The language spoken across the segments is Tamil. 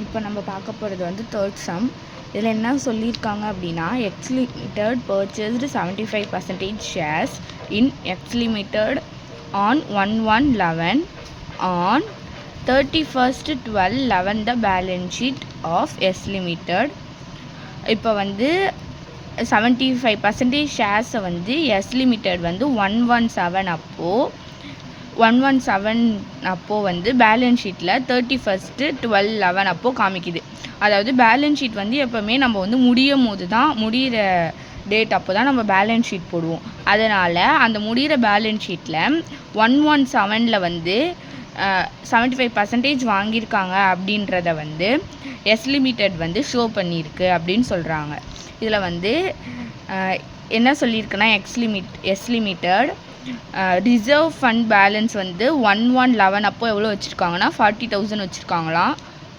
இப்போ நம்ம பார்க்க போகிறது வந்து தேர்ட் சம். இதில் என்ன சொல்லியிருக்காங்க அப்படின்னா, X limited purchased 75% shares in X limited on 1/1/11 on 31st 12/11 the balance sheet of S limited. இப்போ வந்து 75% ஷேர்ஸை வந்து எஸ் லிமிடெட் வந்து 117 அப்போது வந்து பேலன்ஸ் ஷீட்டில் 31st 12/11 அப்போது காமிக்குது. அதாவது பேலன்ஸ் ஷீட் வந்து எப்போவுமே நம்ம வந்து முடிகிற டேட் அப்போ தான் நம்ம பேலன்ஸ் ஷீட் போடுவோம். அதனால் அந்த முடிகிற பேலன்ஸ் ஷீட்டில் 117 வந்து 75% வாங்கியிருக்காங்க அப்படின்றத வந்து எஸ் லிமிடெட் வந்து ஷோ பண்ணியிருக்கு அப்படின்னு சொல்கிறாங்க. இதில் வந்து என்ன சொல்லியிருக்குன்னா, S limited reserve fund balance வந்து 1/1/11 அப்போ எவ்வளோ வச்சுருக்காங்கன்னா 40,000 வச்சுருக்காங்களாம்.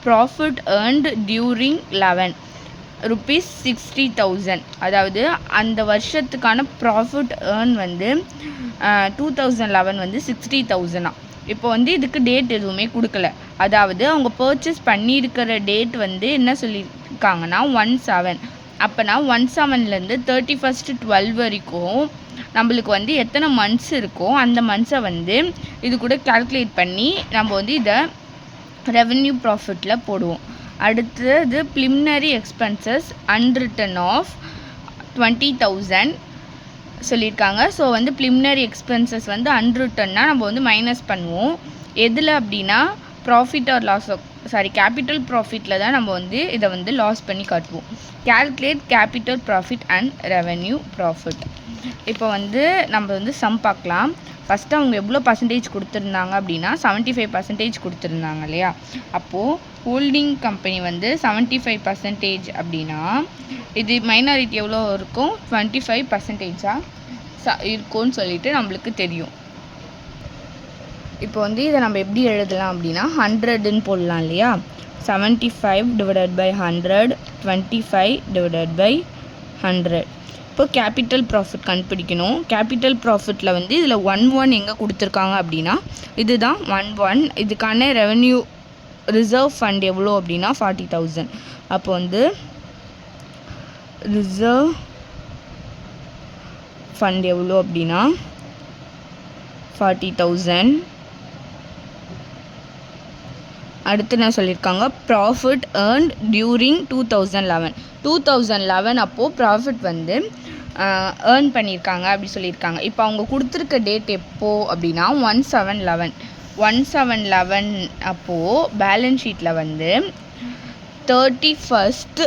Profit earned during 11 rupees 60,000. அதாவது அந்த வருஷத்துக்கான ப்ராஃபிட் ஏர்ன் வந்து 2011 வந்து 60,000. இப்போ வந்து இதுக்கு டேட் எதுவுமே கொடுக்கல. அதாவது அவங்க பர்ச்சேஸ் பண்ணியிருக்கிற டேட் வந்து என்ன சொல்லியிருக்காங்கன்னா 17. அப்போனா 17லேருந்து 31st 12 வரைக்கும் நம்மளுக்கு வந்து எத்தனை மந்த்ஸ் இருக்கோ அந்த மந்த்ஸை வந்து இது கூட கால்குலேட் பண்ணி நம்ம வந்து இதை ரெவென்யூ ப்ராஃபிட்டில் போடுவோம். அடுத்தது ப்ரிலிமினரி எக்ஸ்பென்சஸ் அன்ரிட்டன் ஆஃப் 20,000 சொல்லியிருக்காங்க. ஸோ வந்து ப்ரிலிமினரி எக்ஸ்பென்சஸ் வந்து அன்ரிட்டன்னா நம்ம வந்து மைனஸ் பண்ணுவோம். எதில் அப்படின்னா கேபிட்டல் ப்ராஃபிட்டில் தான் நம்ம வந்து இதை வந்து லாஸ் பண்ணி காட்டுவோம். Calculate capital profit and revenue profit. இப்போ வந்து நம்ம வந்து சம் பார்க்கலாம். ஃபஸ்ட்டு அவங்க எவ்வளோ பர்சன்டேஜ் கொடுத்துருந்தாங்க அப்படின்னா 75% கொடுத்துருந்தாங்க இல்லையா. அப்போது ஹோல்டிங் கம்பெனி வந்து 75% அப்படின்னா இது மைனாரிட்டி எவ்வளோ இருக்கும், 25% இருக்கும்னு சொல்லிட்டு நம்மளுக்கு தெரியும். இப்போ வந்து இதை நம்ம எப்படி எழுதலாம் அப்படின்னா 100ன்னு போடலாம் இல்லையா. 75/100 25/100. இப்போ கேபிட்டல் ப்ராஃபிட் கண்டுபிடிக்கணும். கேபிட்டல் ப்ராஃபிட்டில் வந்து இதில் 11 எங்கே கொடுத்துருக்காங்க அப்படின்னா இதுதான் 11. இதுக்கான ரெவென்யூ ரிசர்வ் ஃபண்ட் எவ்வளோ அப்படின்னா 40,000. அப்போ வந்து ரிசர்வ் ஃபண்ட் எவ்வளோ அப்படின்னா 40,000. அடுத்து என்ன சொல்லியிருக்காங்க, ப்ராஃபிட் ஏர்ன்ட் டியூரிங் 2011 அப்போது ப்ராஃபிட் வந்து ஏர்ன் பண்ணியிருக்காங்க அப்படி சொல்லியிருக்காங்க. இப்போ அவங்க கொடுத்துருக்க டேட் எப்போது அப்படின்னா 17/11 அப்போது பேலன்ஸ் ஷீட்டில் வந்து 31st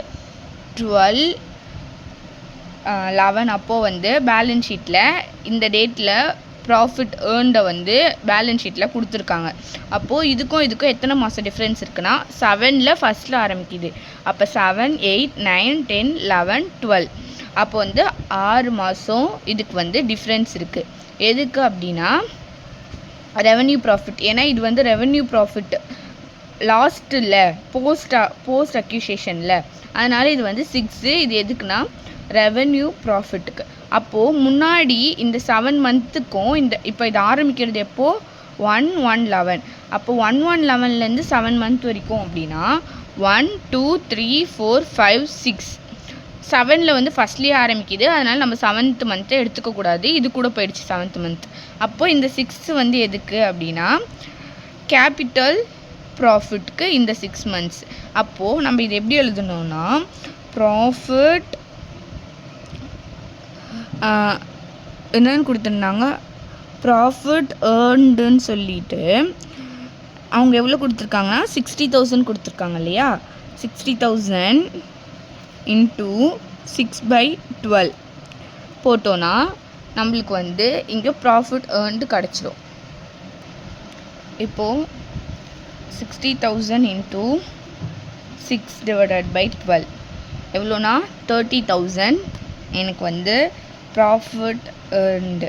12/11 அப்போது வந்து பேலன்ஸ் ஷீட்டில் இந்த டேட்டில் ப்ராஃபிட் ஏர்ன்டை வந்து பேலன்ஸ் ஷீட்டில் கொடுத்துருக்காங்க. அப்போது இதுக்கும் எத்தனை மாதம் டிஃப்ரென்ஸ் இருக்குன்னா 7ல் ஃபஸ்ட்டில் ஆரம்பிக்குது. அப்போ 7 8 9 10 11 12 அப்போ வந்து 6 மாதம் இதுக்கு வந்து டிஃப்ரென்ஸ் இருக்குது. எதுக்கு அப்படின்னா ரெவென்யூ ப்ராஃபிட். ஏன்னா இது வந்து ரெவென்யூ ப்ராஃபிட் லாஸ்ட்டில் போஸ்ட் அக்யூசேஷனில், அதனால் இது வந்து 6. இது எதுக்குன்னா ரெவென்யூ ப்ராஃபிட்டுக்கு. அப்போது முன்னாடி இந்த 7 மந்த்துக்கும் இப்போ இது ஆரம்பிக்கிறது எப்போது 1/1/11. அப்போது 1/1/11லேருந்து 7 மந்த் வரைக்கும் அப்படின்னா 1 2 3 4 5 6 7ல் வந்து ஃபஸ்ட்லேயே ஆரம்பிக்குது. அதனால் நம்ம 7th மந்த்தை எடுத்துக்கக்கூடாது. இது கூட போயிடுச்சு 7th மந்த். அப்போது இந்த 6 வந்து எதுக்கு அப்படின்னா கேபிட்டல் ப்ராஃபிட்க்கு இந்த 6 மந்த்ஸ். அப்போது நம்ம இது எப்படி எழுதணும்னா ப்ராஃபிட் என்னன்னு கொடுத்துருந்தாங்க, ப்ராஃபிட் ஏர்ன்டுன்னு சொல்லிட்டு அவங்க எவ்வளோ கொடுத்துருக்காங்கன்னா 60,000 கொடுத்துருக்காங்க இல்லையா. 60,000 இன்ட்டு 6/12 போட்டோன்னா நம்மளுக்கு வந்து இங்கே ப்ராஃபிட் ஏர்ன்டு கிடச்சிரும். இப்போது 60,000 இன்ட்டு 6/12 எவ்வளோனா 30,000 எனக்கு வந்து ப்ராஃபிட் ஏர்ன்டு.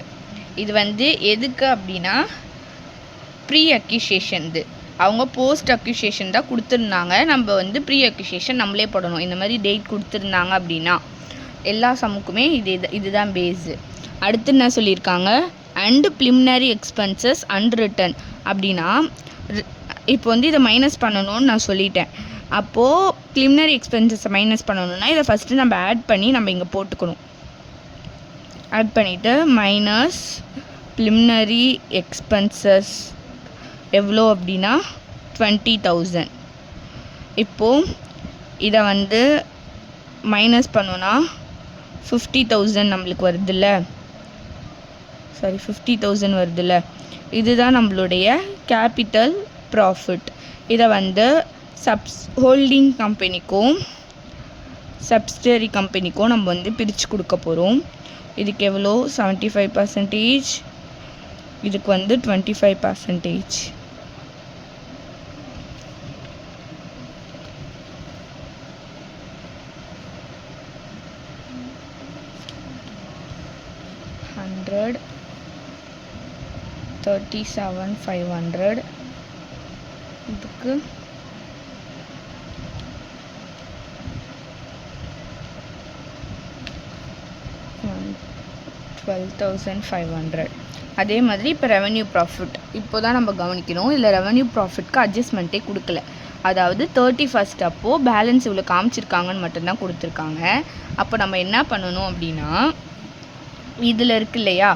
இது வந்து எதுக்கு அப்படின்னா ப்ரீ அக்யூசேஷன். அவங்க போஸ்ட் அக்யூசேஷன் தான் கொடுத்துருந்தாங்க. நம்ம வந்து ப்ரீ அக்யூசேஷன் நம்மளே போடணும். இந்த மாதிரி டேட் கொடுத்துருந்தாங்க அப்படின்னா எல்லா சம்முக்குமே இதுதான் பேஸு. அடுத்து என்ன சொல்லியிருக்காங்க, அண்டு ப்ரிலிமினரி எக்ஸ்பென்சஸ் அன்ரிட்டன் அப்படின்னா இப்போ வந்து இதை மைனஸ் பண்ணணும்னு நான் சொல்லிட்டேன். அப்போது ப்ரிலிமினரி எக்ஸ்பென்சஸை மைனஸ் பண்ணணும்னா இதை ஃபஸ்ட்டு நம்ம ஆட் பண்ணி நம்ம இங்கே போட்டுக்கணும். ஆட் பண்ணிவிட்டு மைனஸ் ப்ரிலிமினரி எக்ஸ்பென்சஸ் எவ்வளோ அப்படின்னா 20,000. இப்போது இதை வந்து மைனஸ் பண்ணோன்னா 50,000 நம்மளுக்கு வருதுல்ல, 50,000 வருதுல்ல, இதுதான் நம்மளுடைய கேபிட்டல் ப்ராஃபிட். இதை வந்து ஹோல்டிங் கம்பெனிக்கும் சப்சிடரி கம்பெனிக்கும் நம்ம வந்து பிரித்து கொடுக்க போகிறோம். இதுக்கு எவ்வளோ 75%, இதுக்கு வந்து 25%. $100, 37,500. இதுக்கு 12,500. அதே மாதிரி இப்போ ரெவென்யூ ப்ராஃபிட் இப்போ தான் நம்ம கவனிக்கணும். இல்லை ரெவென்யூ ப்ராஃபிட்க்கு அட்ஜஸ்ட்மெண்ட்டே கொடுக்கல. அதாவது 31st அப்போது பேலன்ஸ் இவ்வளோ காமிச்சிருக்காங்கன்னு மட்டும்தான் கொடுத்துருக்காங்க. அப்போ நம்ம என்ன பண்ணணும் அப்படின்னா, இதில் இருக்கு இல்லையா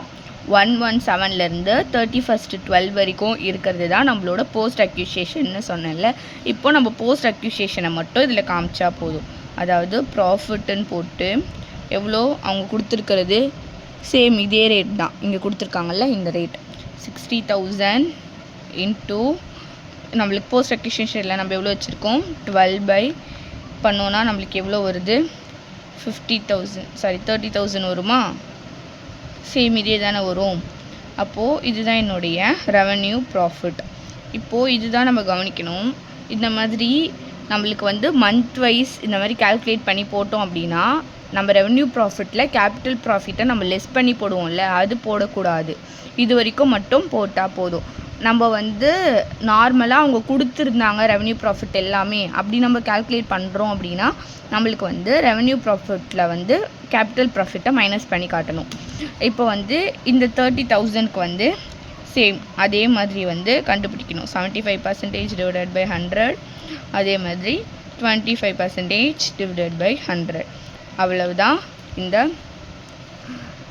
117லேருந்து 31st 12 வரைக்கும் இருக்கிறது தான் நம்மளோட போஸ்ட் அக்யூசியேஷன்னு சொன்னேன்ல. இப்போ நம்ம போஸ்ட் அக்யூசியேஷனை மட்டும் இதில் காமிச்சா போதும். அதாவது ப்ராஃபிட்டுன்னு போட்டு எவ்வளோ அவங்க கொடுத்துருக்கிறது சேம் இதே ரேட் தான் இங்கே கொடுத்துருக்காங்கல்ல, இந்த ரேட் 60,000 இன்ட்டு நம்மளுக்கு போஸ்ட் அக்யூசியேஷனில் நம்ம எவ்வளோ வச்சுருக்கோம் 12 பண்ணோன்னா நம்மளுக்கு எவ்வளோ வருது 30,000 வருமா? சேம் இதே தானே வரும். அப்போது இதுதான் என்னுடைய ரெவென்யூ ப்ராஃபிட். இப்போது இதுதான் நம்ம கவனிக்கணும். இந்த மாதிரி நம்மளுக்கு வந்து மந்த் வைஸ் இந்த மாதிரி கால்குலேட் பண்ணி போட்டோம் அப்படின்னா நம்ம ரெவென்யூ ப்ராஃபிட்டில் கேபிட்டல் ப்ராஃபிட்டை நம்ம லெஸ் பண்ணி போடுவோம்ல, அது போடக்கூடாது. இது வரைக்கும் மட்டும் போட்டால் போதும். நம்ம வந்து நார்மலாக அவங்க கொடுத்துருந்தாங்க ரெவென்யூ ப்ராஃபிட் எல்லாமே அப்படி நம்ம கால்குலேட் பண்ணுறோம் அப்படின்னா நம்மளுக்கு வந்து ரெவென்யூ ப்ராஃபிட்டில் வந்து கேபிட்டல் ப்ராஃபிட்டை மைனஸ் பண்ணி காட்டணும். இப்போ வந்து இந்த 30,000க்கு வந்து சேம் அதே மாதிரி வந்து கண்டுபிடிக்கணும். 75% டிவைடட் பை 100, அதே மாதிரி 25% டிவைடட் பை 100. அவ்வளவுதான் இந்த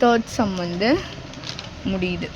தேர்ட் சம் வந்து முடியுது.